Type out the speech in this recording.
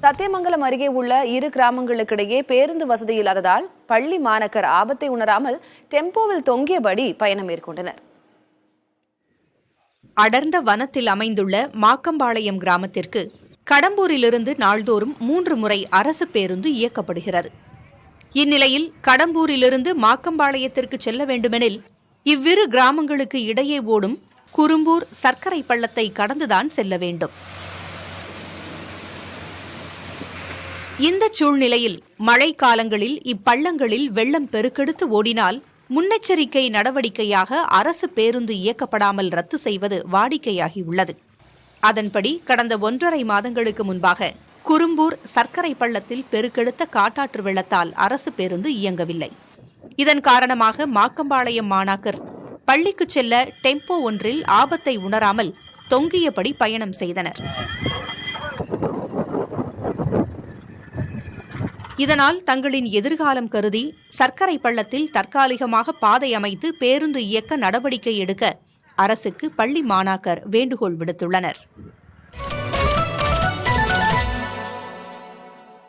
சத்தியமங்கலம் அருகே உள்ள இரு கிராமங்களுக்கிடையே பேருந்து வசதி இல்லாததால் பள்ளி மாணக்கர் ஆபத்தை உணராமல் டெம்போவில் தொங்கியபடி பயணம் மேற்கொண்டனர். அடர்ந்த வனத்தில் அமைந்துள்ள மாக்கம்பாளையம் கிராமத்திற்கு கடம்பூரிலிருந்து நாள்தோறும் 3 முறை அரசு பேருந்து இயக்கப்படுகிறது. இந்நிலையில் கடம்பூரிலிருந்து மாக்கம்பாளையத்திற்கு செல்ல வேண்டுமெனில் இவ்விரு கிராமங்களுக்கு இடையே ஓடும் குறும்பூர் சர்க்கரை பள்ளத்தை கடந்துதான் செல்ல வேண்டும். இந்த சூழ்நிலையில் மழை காலங்களில் இப்பள்ளங்களில் வெள்ளம் பெருக்கெடுத்து ஓடினால் முன்னெச்சரிக்கை நடவடிக்கையாக அரசு பேருந்து இயக்கப்படாமல் ரத்து செய்வது வாடிக்கையாகியுள்ளது. அதன்படி கடந்த 1.5 மாதங்களுக்கு முன்பாக குறும்பூர் சர்க்கரை பள்ளத்தில் பெருக்கெடுத்த காட்டாற்று வெள்ளத்தால் அரசு பேருந்து இயங்கவில்லை. இதன் காரணமாக மாக்கம்பாளையம் மாணாக்கர் பள்ளிக்கு செல்ல டெம்போ ஒன்றில் ஆபத்தை உணராமல் தொங்கியபடி பயணம் செய்தனர். இதனால் தங்களின் எதிர்காலம் கருதி சர்க்கரை பள்ளத்தில் தற்காலிகமாக பாதை அமைத்து பேருந்து இயக்க நடவடிக்கை எடுக்க அரசுக்கு பள்ளி மாணாக்கர் வேண்டுகோள் விடுத்துள்ளனர்.